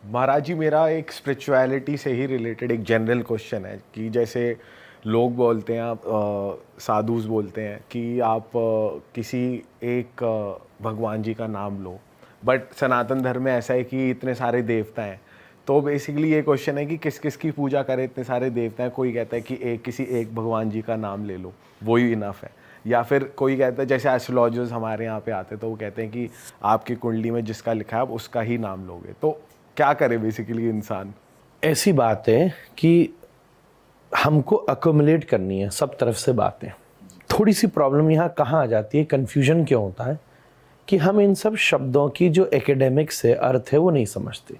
महाराज जी, मेरा एक स्पिरिचुअलिटी से ही रिलेटेड एक जनरल क्वेश्चन है कि जैसे लोग बोलते हैं, आप साधुस बोलते हैं कि आप किसी एक भगवान जी का नाम लो, बट सनातन धर्म में ऐसा है कि इतने सारे देवता हैं। तो बेसिकली ये क्वेश्चन है कि किस किस की पूजा करें, इतने सारे देवता हैं। कोई कहता है कि किसी एक भगवान जी का नाम ले लो, वो ही इनफ है। या फिर कोई कहता है, जैसे एस्ट्रोलॉजर्स हमारे यहाँ पे आते हैं तो वो कहते हैं कि आपकी कुंडली में जिसका लिखा है आप उसका ही नाम लोगे। तो क्या करे बेसिकली इंसान? ऐसी बात है कि हमको अकोमुलेट करनी है सब तरफ से बातें। थोड़ी सी प्रॉब्लम यहाँ कहाँ आ जाती है, कन्फ्यूजन क्यों होता है कि हम इन सब शब्दों की जो एकेडमिक्स है, अर्थ है, वो नहीं समझते।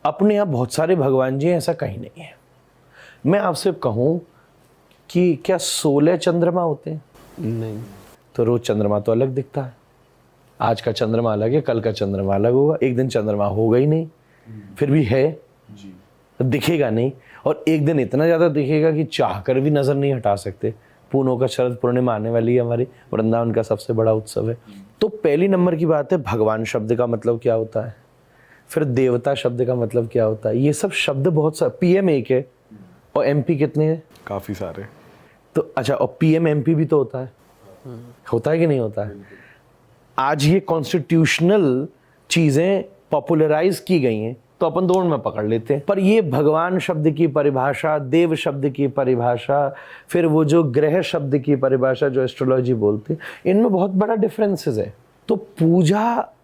अपने यहाँ बहुत सारे भगवान जी हैं, ऐसा कहीं नहीं है। मैं आपसे कहूँ कि क्या 16 चंद्रमा होते हैं? नहीं। तो रोज चंद्रमा तो अलग दिखता है। आज का चंद्रमा अलग है, कल का चंद्रमा अलग होगा, एक दिन चंद्रमा होगा ही नहीं, फिर भी है जी। दिखेगा नहीं, और एक दिन इतना ज़्यादा दिखेगा कि चाह कर भी नज़र नहीं हटा सकते। पूनों का शरद पूर्णिमा आने वाली है, हमारी वृंदावन का सबसे बड़ा उत्सव है। तो पहली नंबर की बात है, भगवान शब्द का मतलब क्या होता है, फिर देवता शब्द का मतलब क्या होता है। ये सब शब्द बहुत सारे, पीएम एक है और एमपी कितने हैं? काफ़ी सारे। तो अच्छा, और पीएम एमपी भी तो होता है कि नहीं होता है? आज ये कॉन्स्टिट्यूशनल चीज़ें पॉपुलराइज की गई हैं तो अपन दोनों में पकड़ लेते हैं। पर ये भगवान शब्द की परिभाषा, देव शब्द की परिभाषा, फिर वो जो ग्रह शब्द की परिभाषा जो एस्ट्रोलॉजी बोलते हैं, इनमें बहुत बड़ा डिफरेंसेस है। तो पूजा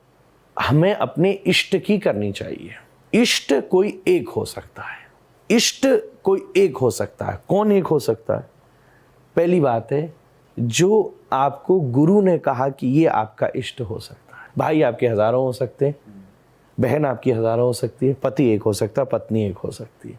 हमें अपने इष्ट की करनी चाहिए। इष्ट कोई एक हो सकता है, इष्ट कोई एक हो सकता है। कौन एक हो सकता है? पहली बात है, जो आपको गुरु ने कहा कि ये आपका इष्ट हो सकता है। भाई आपके हजारों हो सकते हैं, बहन आपकी हजारों हो सकती है, पति एक हो सकता है, पत्नी एक हो सकती है,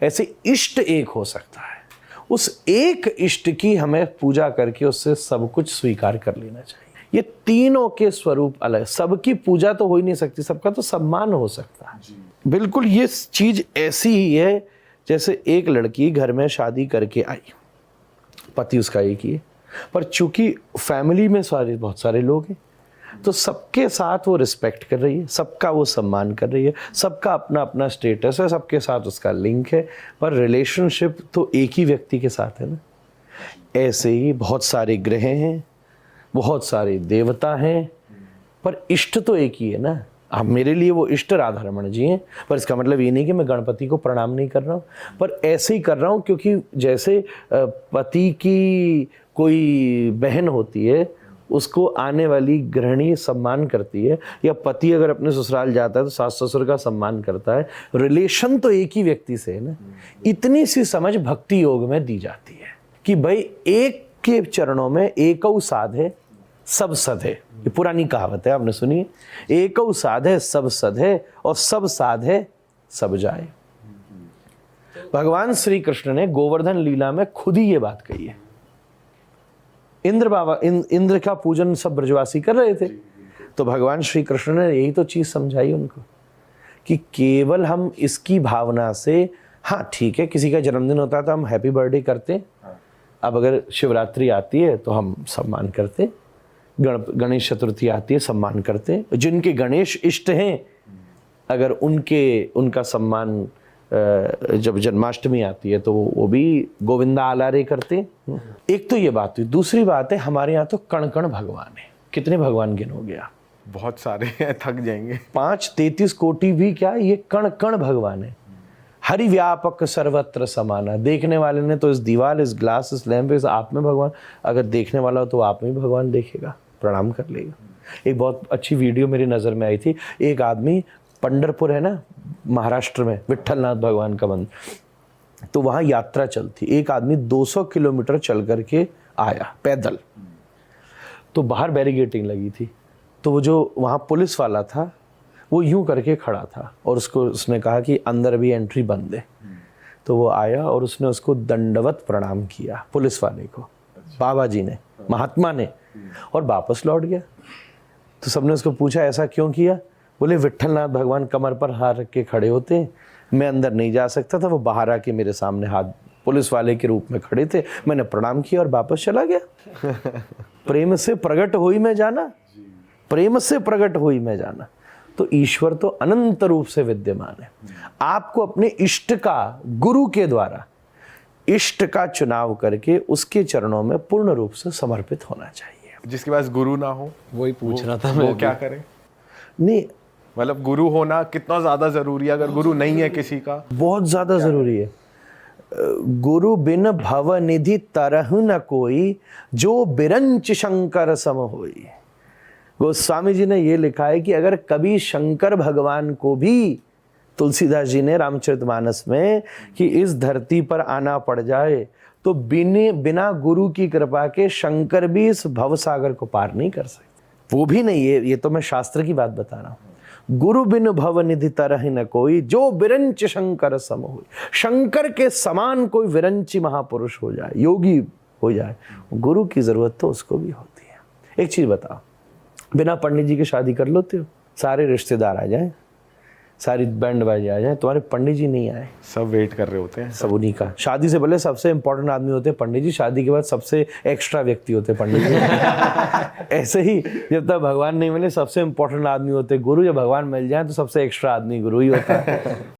ऐसे इष्ट एक हो सकता है। उस एक इष्ट की हमें पूजा करके उससे सब कुछ स्वीकार कर लेना चाहिए। ये तीनों के स्वरूप अलग, सबकी पूजा तो हो ही नहीं सकती, सबका तो सम्मान हो सकता है। बिल्कुल ये चीज ऐसी ही है जैसे एक लड़की घर में शादी करके आई, पति उसका एक ही है, पर चूंकि फैमिली में बहुत सारे लोग हैं तो सबके साथ वो रिस्पेक्ट कर रही है, सबका वो सम्मान कर रही है, सबका अपना अपना स्टेटस है, सबके साथ उसका लिंक है, पर रिलेशनशिप तो एक ही व्यक्ति के साथ है ना। ऐसे ही बहुत सारे ग्रह हैं, बहुत सारे देवता हैं, पर इष्ट तो एक ही है ना। अब मेरे लिए वो इष्ट राधा रमण जी हैं, पर इसका मतलब ये नहीं कि मैं गणपति को प्रणाम नहीं कर रहा हूँ, पर ऐसे ही कर रहा हूँ क्योंकि जैसे पति की कोई बहन होती है, उसको आने वाली गृहिणी सम्मान करती है, या पति अगर अपने ससुराल जाता है तो सास ससुर का सम्मान करता है। रिलेशन तो एक ही व्यक्ति से है ना। इतनी सी समझ भक्ति योग में दी जाती है कि भाई एक के चरणों में एकौ साधे सब सधे। ये पुरानी कहावत है, आपने सुनी? एकौ साधे सब सधे और सब साधे सब जाए। भगवान श्री कृष्ण ने गोवर्धन लीला में खुद ही ये बात कही है। इंद्र का पूजन सब ब्रजवासी कर रहे थे, तो भगवान श्री कृष्ण ने यही तो चीज समझाई उनको कि केवल हम इसकी भावना से, हाँ ठीक है, किसी का जन्मदिन होता है तो हम हैप्पी बर्थडे करते हैं, अब अगर शिवरात्रि आती है तो हम सम्मान करते, गणेश चतुर्थी आती है सम्मान करते, जिनके गणेश इष्ट हैं अगर उनका सम्मान, जब जन्माष्टमी आती है तो वो भी गोविंदा आलारे करते। एक तो ये बात हुई। दूसरी बात है, हमारे यहाँ तो कण कण भगवान है। कितने भगवान गिनोगे आप? बहुत सारे हैं, थक जाएंगे। 5-33 कोटि भी क्या, ये कण कण भगवान है। हरि व्यापक सर्वत्र समाना। देखने वाले ने तो इस दीवार, इस ग्लास, इस लैंप, इस आप में भगवान, अगर देखने वाला हो तो आप में भगवान देखेगा, प्रणाम कर लेगा। एक बहुत अच्छी वीडियो मेरी नज़र में आई थी। एक आदमी, पंढरपुर है ना महाराष्ट्र में, विट्ठलनाथ भगवान का मंदिर, तो वहाँ यात्रा चलती। एक आदमी 200 किलोमीटर चल करके आया पैदल, तो बाहर बैरिगेटिंग लगी थी, तो वो जो वहाँ पुलिस वाला था वो यूं करके खड़ा था और उसने कहा कि अंदर भी एंट्री बंद है। तो वो आया और उसने उसको दंडवत प्रणाम किया, पुलिस वाले को, बाबा जी ने, महात्मा ने, और वापस लौट गया। तो सबने उसको पूछा ऐसा क्यों किया? बोले विट्ठलनाथ भगवान कमर पर हाथ रख के खड़े होते हैं, मैं अंदर नहीं जा सकता था, वो बाहर आके मेरे सामने हाथ पुलिस वाले के रूप में खड़े थे, मैंने प्रणाम किया और वापस चला गया। प्रेम से प्रकट हुई मैं जाना, प्रेम से प्रकट हुई मैं जाना। तो ईश्वर तो अनंत रूप से विद्यमान है। आपको अपने इष्ट का गुरु के द्वारा इष्ट का चुनाव करके उसके चरणों में पूर्ण रूप से समर्पित होना चाहिए। जिसके पास गुरु ना हो वही पूछ रहा था वो मैं। क्या करे? नहीं, मतलब गुरु होना कितना ज्यादा जरूरी है? अगर गुरु नहीं है किसी का, बहुत ज्यादा जरूरी है। गुरु बिन भव निधि तरह न कोई, जो बिरंच शंकर सम होई। गोस्वामी जी ने ये लिखा है कि अगर कभी शंकर भगवान को भी, तुलसीदास जी ने रामचरितमानस में, कि इस धरती पर आना पड़ जाए तो बिना गुरु की कृपा के शंकर भी इस भवसागर को पार नहीं कर सकते। वो भी नहीं, ये तो मैं शास्त्र की बात बता रहा हूं। गुरु बिन भव निधि तरह न कोई, जो विरंच शंकर सम हो। शंकर के समान कोई विरंची महापुरुष हो जाए, योगी हो जाए, गुरु की जरूरत तो उसको भी होती है। एक चीज बताओ, बिना पंडित जी के शादी कर लेते हो? सारे रिश्तेदार आ जाएं, सारी बैंड बाजी आ जाए, तुम्हारे पंडित जी नहीं आए, सब वेट कर रहे होते हैं। सब उन्हीं का। शादी से पहले सबसे इंपॉर्टेंट आदमी होते हैं पंडित जी, शादी के बाद सबसे एक्स्ट्रा व्यक्ति होते हैं पंडित जी। ऐसे ही जब तक भगवान नहीं मिले सबसे इंपॉर्टेंट आदमी होते गुरु, जब भगवान मिल जाए तो सबसे एक्स्ट्रा आदमी गुरु ही होता है।